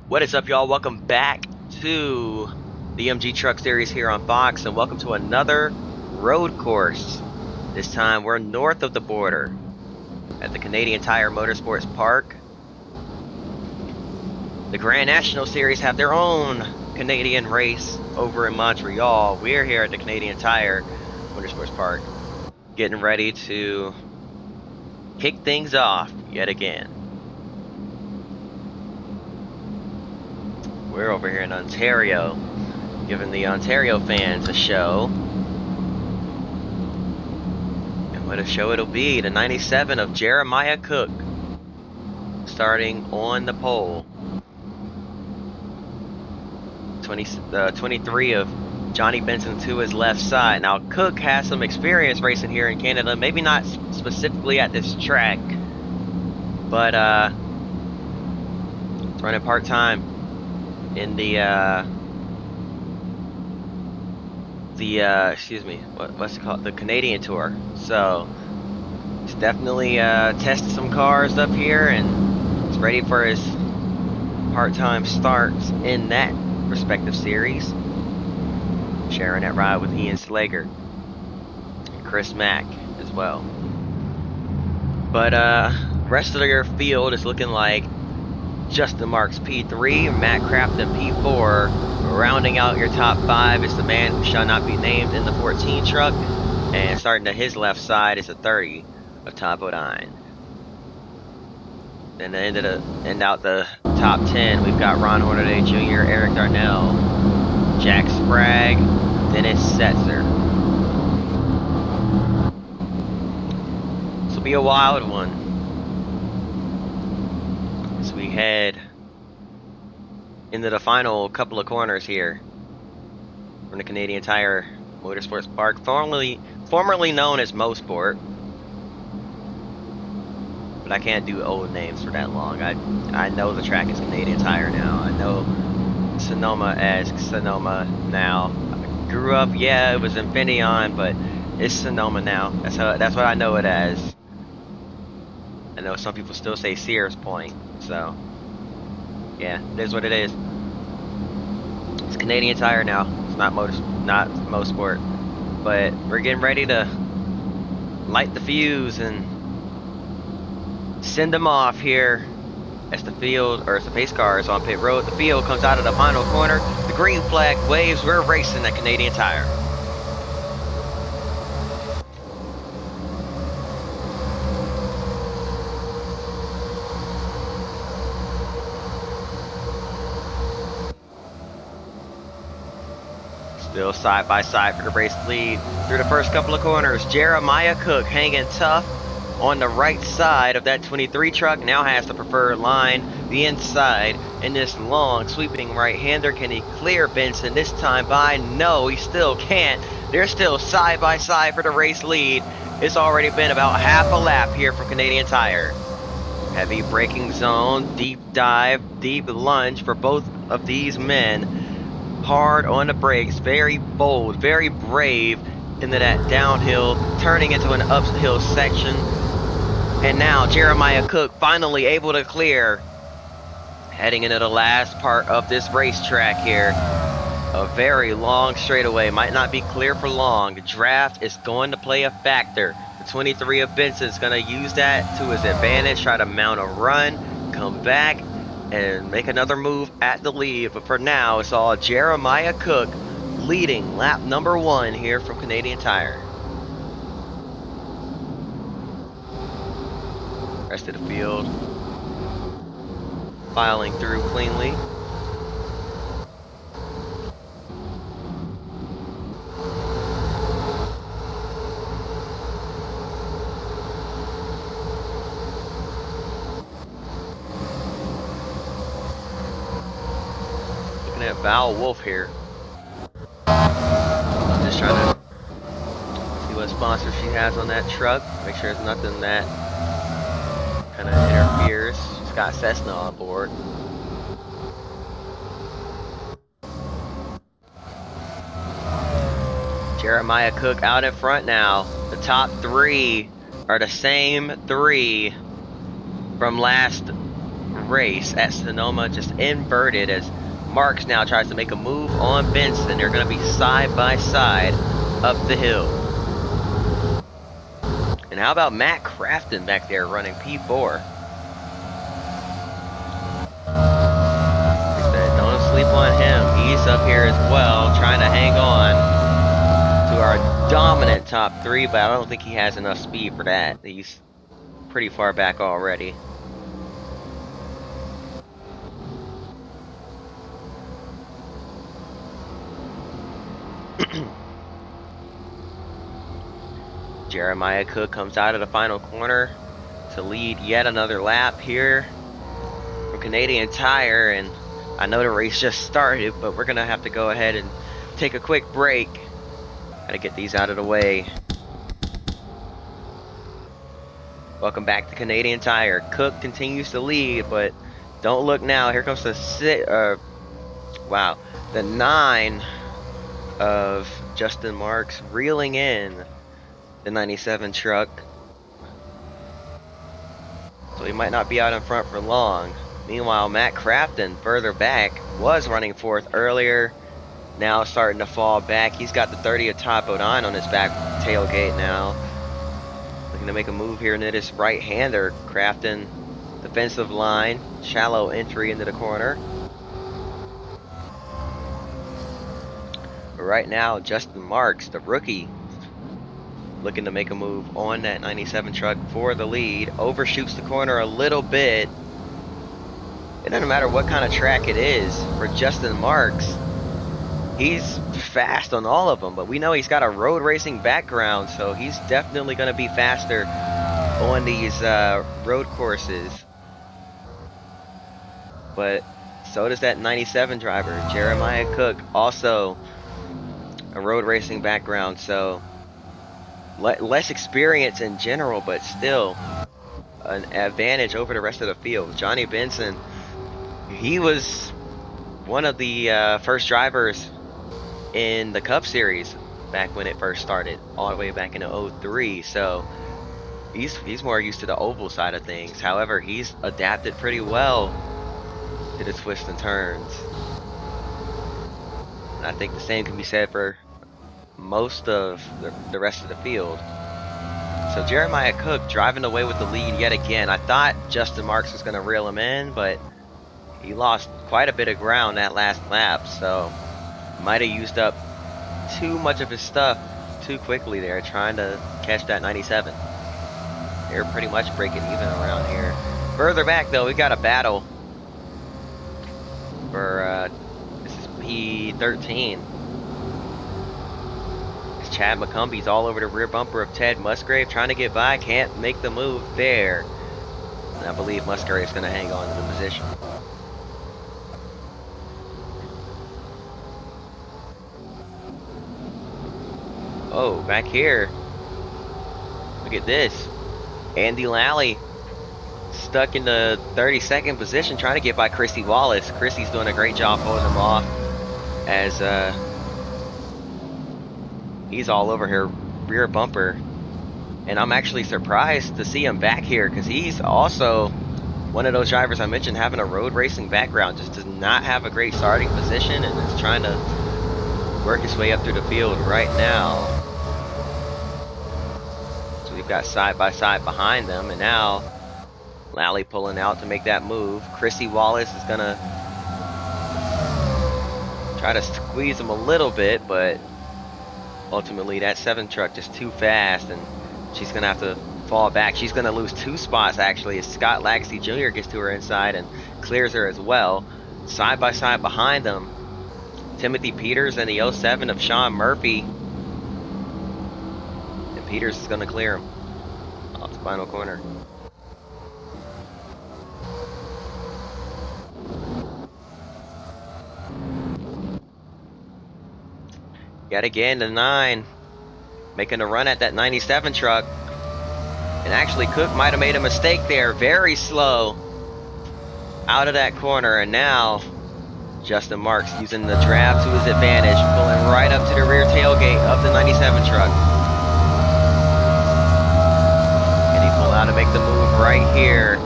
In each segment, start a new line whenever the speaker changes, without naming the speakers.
What is up, y'all? Welcome back to the MG Truck Series here on Fox, and welcome to another road course. This time we're north of the border at the Canadian Tire Motorsports Park. The Grand National Series have their own Canadian race over in Montreal. We're here at the Canadian Tire Motorsports Park, getting ready to kick things off yet again. We're over here in Ontario, giving the Ontario fans a show. And what a show it'll be. The 97 of Jeremiah Cook starting on the pole. 23 of Johnny Benson to his left side. Now, Cook has some experience racing here in Canada, maybe not specifically at this track, but it's running part-time in the excuse me, what's it called? The Canadian Tour. So he's definitely tested some cars up here and he's ready for his part-time starts in that respective series. Sharing that ride with Ian Slager and Chris Mack as well. But rest of your field is looking like Justin Marks P3, Matt Crafton P4. Rounding out your top 5 is the man who shall not be named in the 14 truck, and starting to his left side is the 30 of Top O'Dine. Then to end out the top 10, we've got Ron Hornaday Jr., Eric Darnell, Jack Sprague, Dennis Setzer. This will be a wild one as we head into the final couple of corners here from the Canadian Tire Motorsports Park, formerly known as Mosport. But I can't do old names for that long. I know the track is Canadian Tire now. I know Sonoma as Sonoma now. I grew up, yeah, it was Infineon, but it's Sonoma now. That's what I know it as. I know some people still say Sears Point, so yeah, it is what it is. It's Canadian Tire now. It's not Mosport, but we're getting ready to light the fuse and send them off here as the pace car is on pit road. The field comes out of the final corner. The green flag waves. We're racing at Canadian Tire. Still side by side for the race lead through the first couple of corners. Jeremiah Cook hanging tough on the right side of that 23 truck. Now has the preferred line, the inside, in this long sweeping right-hander. Can he clear Benson this time by? No, he still can't. They're still side by side for the race lead. It's already been about half a lap here from Canadian Tire. Heavy braking zone, deep dive, deep lunge for both of these men. Hard on the brakes, very bold, very brave into that downhill, turning into an uphill section. And now Jeremiah Cook finally able to clear, heading into the last part of this racetrack here. A very long straightaway, might not be clear for long. Draft is going to play a factor. The 23 of Benson is going to use that to his advantage, try to mount a run, come back, and make another move at the lead. But for now, it's all Jeremiah Cook leading lap number 1 here from Canadian Tire. Rest of the field filing through cleanly. Looking at Val Wolf here. I'm just trying to see what sponsor she has on that truck. Make sure there's nothing that kind of interferes. She's got Cessna on board. Jeremiah Cook out in front now. The top 3 are the same 3 from last race at Sonoma just inverted as Marks now tries to make a move on Benson. They're going to be side by side up the hill. And how about Matt Crafton back there running P4? Don't sleep on him. He's up here as well, trying to hang on to our dominant top 3, but I don't think he has enough speed for that. He's pretty far back already. Jeremiah Cook comes out of the final corner to lead yet another lap here from Canadian Tire, and I know the race just started, but we're gonna have to go ahead and take a quick break. Gotta get these out of the way. Welcome back to Canadian Tire. Cook continues to lead, but don't look now. Here comes the the 9 of Justin Marks reeling in the 97 truck. So he might not be out in front for long. Meanwhile, Matt Crafton further back was running 4th earlier. Now starting to fall back. He's got the 30 of Topo 9 on his back tailgate now. Looking to make a move here into this right-hander. Crafton, defensive line, shallow entry into the corner. But right now, Justin Marks, the rookie, looking to make a move on that 97 truck for the lead. Overshoots the corner a little bit. It doesn't matter what kind of track it is for Justin Marks. He's fast on all of them, but we know he's got a road racing background, so he's definitely going to be faster on these road courses. But so does that 97 driver, Jeremiah Cook, also a road racing background, so less experience in general, but still an advantage over the rest of the field. Johnny Benson, he was one of the first drivers in the Cup Series back when it first started, all the way back in 03, so he's more used to the oval side of things. However, he's adapted pretty well to the twists and turns. And I think the same can be said for most of the rest of the field. So Jeremiah Cook driving away with the lead yet again. I thought Justin Marks was going to reel him in, but he lost quite a bit of ground that last lap, so might have used up too much of his stuff too quickly there, trying to catch that 97. They're pretty much breaking even around here. Further back though, we got a battle for this is P13. Chad McCumbie's all over the rear bumper of Ted Musgrave, trying to get by, can't make the move there. And I believe Musgrave's going to hang on to the position. Oh, back here. Look at this. Andy Lally stuck in the 32nd position, trying to get by Christy Wallace. Christy's doing a great job holding him off as he's all over her rear bumper. And I'm actually surprised to see him back here, because he's also one of those drivers I mentioned having a road racing background, just does not have a great starting position and is trying to work his way up through the field right now. So we've got side by side behind them, and now Lally pulling out to make that move. Chrissy Wallace is gonna try to squeeze him a little bit, but ultimately that 7 truck just too fast, and she's gonna have to fall back. She's gonna lose 2 spots actually, as Scott Laxey Jr. gets to her inside and clears her as well. Side by side behind them, Timothy Peters and the 07 of Sean Murphy, and Peters is gonna clear him off the final corner. Yet again, the 9 making a run at that 97 truck. And actually, Cook might have made a mistake there. Very slow out of that corner. And now, Justin Marks using the draft to his advantage, pulling right up to the rear tailgate of the 97 truck. And he pulled out to make the move right here.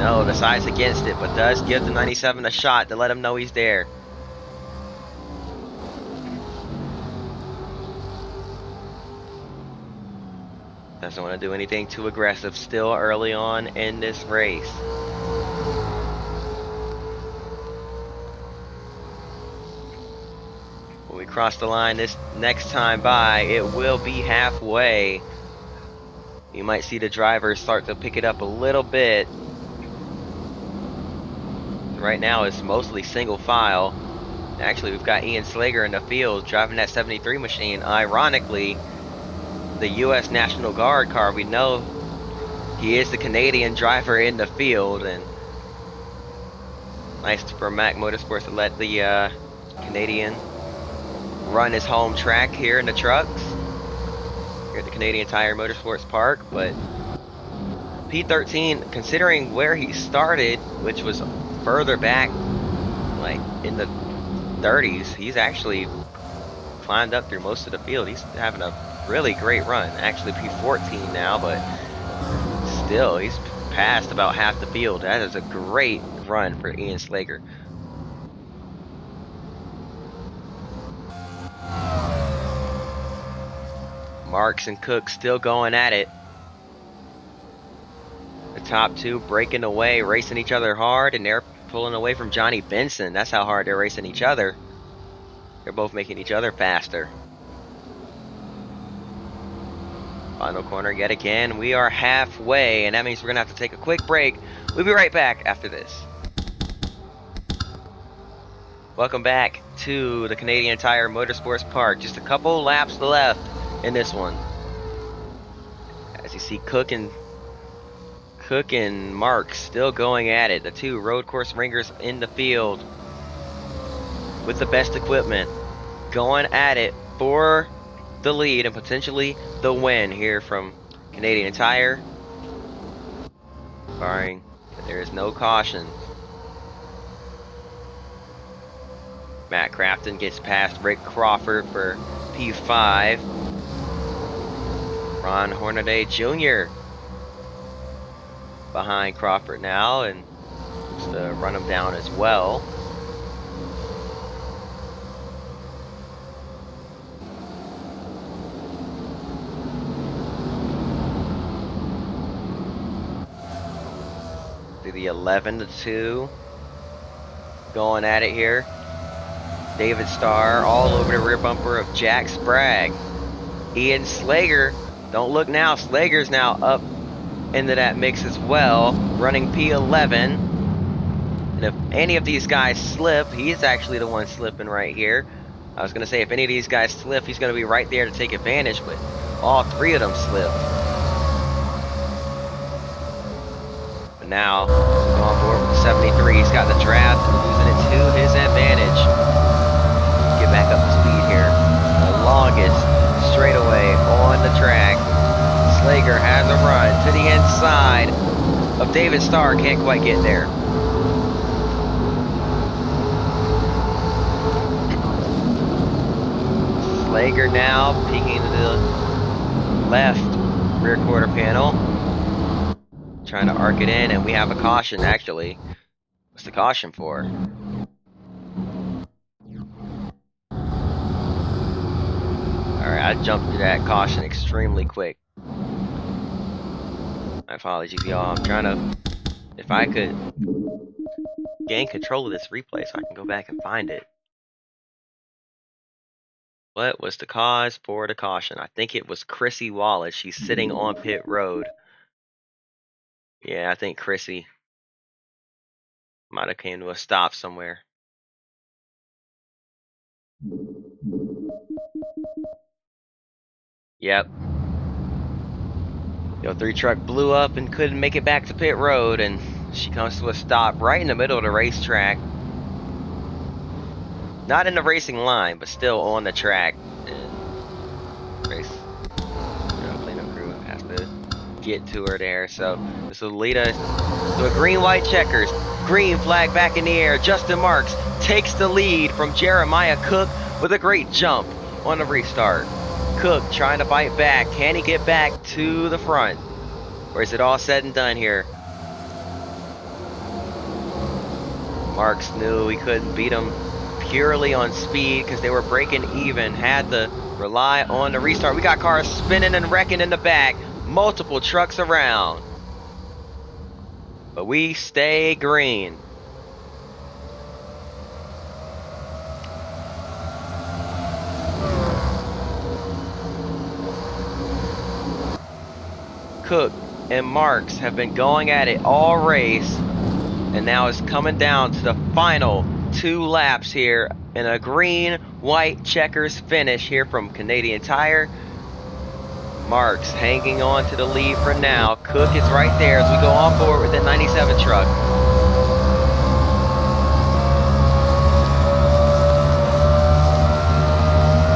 No, the side's against it, but does give the 97 a shot to let him know he's there. Doesn't want to do anything too aggressive. Still early on in this race. When we cross the line this next time by, it will be halfway. You might see the drivers start to pick it up a little bit. Right now it's mostly single file. Actually, we've got Ian Slager in the field driving that 73 machine. Ironically, the U.S. National Guard car. We know he is the Canadian driver in the field, and nice for Mac Motorsports to let the Canadian run his home track here in the trucks here at the Canadian Tire Motorsports Park. But P13, considering where he started, which was further back, like in the 30s, he's actually climbed up through most of the field. He's having a really great run. Actually P14 now, but still he's passed about half the field. That is a great run for Ian Slager. Marks and Cook still going at it. The top two breaking away, racing each other hard, and they're pulling away from Johnny Benson. That's how hard they're racing each other. They're both making each other faster. Final corner yet again. We are halfway, and that means we're going to have to take a quick break. We'll be right back after this. Welcome back to the Canadian Tire Motorsports Park. Just a couple laps left in this one. As you see, Cook and Marks still going at it. The two road course ringers in the field with the best equipment, going at it for the lead and potentially the win here from Canadian Tire, barring that there is no caution. Matt Crafton gets past Rick Crawford for P5. Ron Hornaday Jr. behind Crawford now, and just to run him down as well. The 11-2 going at it here. David Starr all over the rear bumper of Jack Sprague. Ian Slager, don't look now, Slager's now up into that mix as well, running P11. And if any of these guys slip, he's actually the one slipping right here. I was going to say, if any of these guys slip, he's going to be right there to take advantage, but all three of them slip. But now, going forward with the 73, he's got the draft and using it to his advantage. Get back up to speed here. The longest straightaway on the track. Slager has a run to the inside of David Starr. Can't quite get there. Slager now peeking to the left rear quarter panel, trying to arc it in, and we have a caution actually. What's the caution for? Alright, I jumped to that caution extremely quick. My apologies, y'all. I'm trying to, if I could gain control of this replay so I can go back and find it. What was the cause for the caution? I think it was Chrissy Wallace. She's sitting on pit road. Yeah, I think Chrissy might have came to a stop somewhere. Yep. Yo, 3 truck blew up and couldn't make it back to pit road, and she comes to a stop right in the middle of the racetrack. Not in the racing line, but still on the track. And race, cleanup crew has to get to her there. So this will lead us to a green-white checkers. Green flag back in the air. Justin Marks takes the lead from Jeremiah Cook with a great jump on the restart. Cook trying to fight back. Can he get back to the front? Or is it all said and done here? Marks knew he couldn't beat them purely on speed because they were breaking even. Had to rely on the restart. We got cars spinning and wrecking in the back. Multiple trucks around. But we stay green. Cook and Marks have been going at it all race, and now it's coming down to the final 2 laps here in a green-white checkers finish here from Canadian Tire. Marks hanging on to the lead for now. Cook is right there as we go on board with the 97 truck.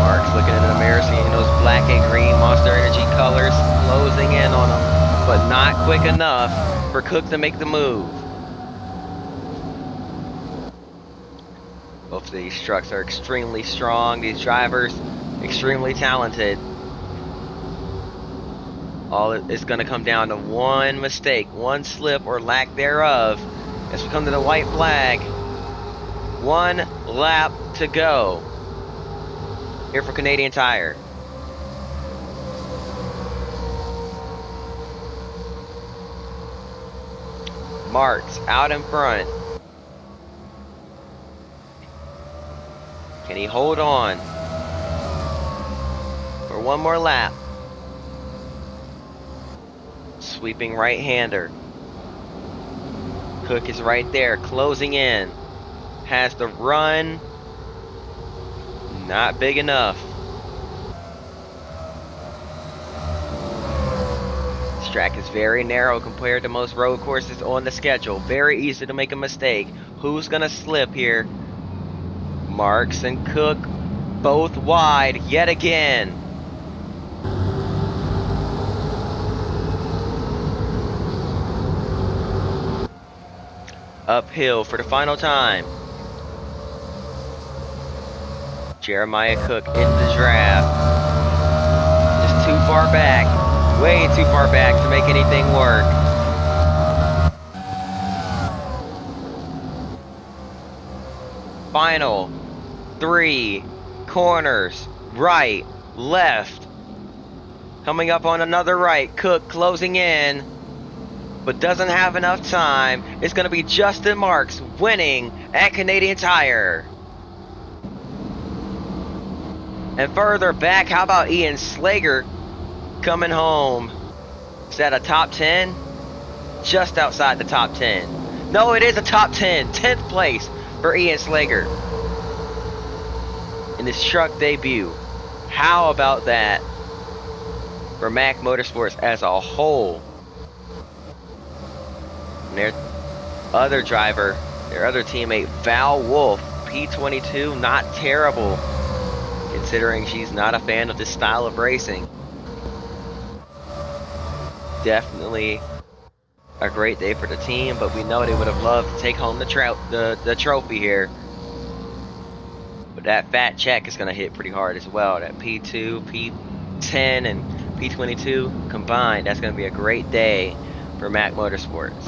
Marks looking in the mirror, seeing those black and green Monster Energy colors closing in on him, but not quick enough for Cook to make the move. Both of these trucks are extremely strong. These drivers, extremely talented. All it's going to come down to one mistake, one slip or lack thereof as we come to the white flag. 1 lap to go here for Canadian Tire. Marks out in front. Can he hold on for one more lap? Sweeping right-hander. Cook is right there, closing in. Has the run. Not big enough. This track is very narrow compared to most road courses on the schedule. Very easy to make a mistake. Who's gonna slip here? Marks and Cook both wide yet again. Uphill for the final time. Jeremiah Cook in the draft. Just too far back. Way too far back to make anything work. Final 3 corners. Right, left. Coming up on another right. Cook closing in, but doesn't have enough time. It's going to be Justin Marks winning at Canadian Tire. And further back, how about Ian Slager coming home? Is that a top 10? Just outside the top 10. No, it is a top 10. 10th place for Ian Slager in his truck debut. How about that for Mack Motorsports as a whole? And their other driver, their other teammate, Val Wolf, P22, not terrible considering she's not a fan of this style of racing. Definitely a great day for the team, but we know they would have loved to take home the trophy here. But that fat check is going to hit pretty hard as well. That P2, P10, and P22 combined, that's going to be a great day for Mack Motorsports.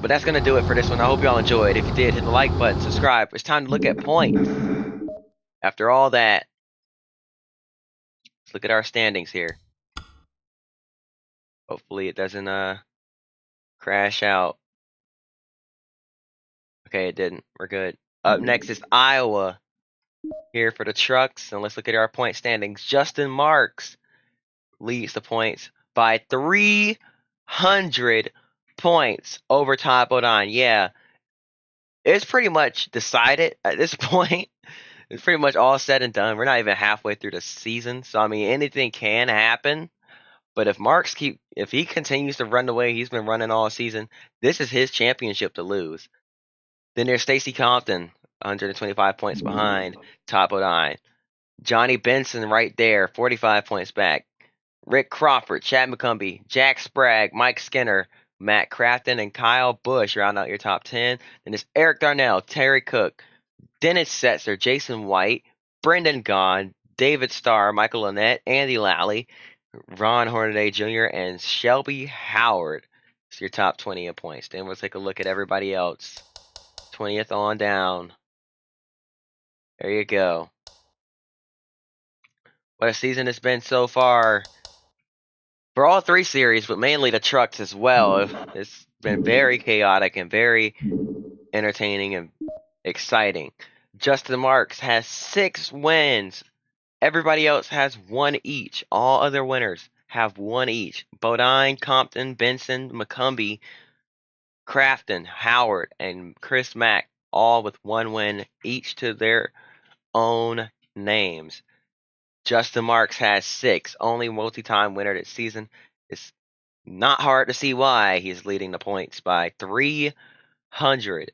But that's going to do it for this one. I hope y'all enjoyed. If you did, hit the like button, subscribe. It's time to look at points. After all that, let's look at our standings here. Hopefully it doesn't crash out. Okay, it didn't. We're good. Up next is Iowa here for the trucks. And let's look at our point standings. Justin Marks leads the points by 300 points over Todd Bodine. Yeah, it's pretty much decided at this point. It's pretty much all said and done. We're not even halfway through the season. So, I mean, anything can happen. But if if he continues to run the way he's been running all season, this is his championship to lose. Then there's Stacy Compton, 125 points behind Todd Bodine. Johnny Benson right there, 45 points back. Rick Crawford, Chad McCumbee, Jack Spragg, Mike Skinner, Matt Crafton, and Kyle Busch round out your top 10. Then there's Eric Darnell, Terry Cook, Dennis Setzer, Jason White, Brendan Gaughan, David Starr, Michael Lynette, Andy Lally, Ron Hornaday Jr., and Shelby Howard. It's your top 20 in points. Then we'll take a look at everybody else. 20th on down. There you go. What a season it's been so far. For all three series, but mainly the trucks as well. It's been very chaotic and very entertaining and exciting. Justin Marks has 6 wins. Everybody else has 1 each. All other winners have 1 each. Bodine, Compton, Benson, McCumbee, Crafton, Howard, and Chris Mack, all with 1 win each to their own names. Justin Marks has 6, only multi-time winner this season. It's not hard to see why he's leading the points by 300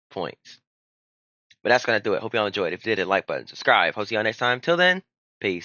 points. But that's going to do it. Hope y'all enjoyed. If you did, hit like button, subscribe. Hope see y'all next time. Till then, peace.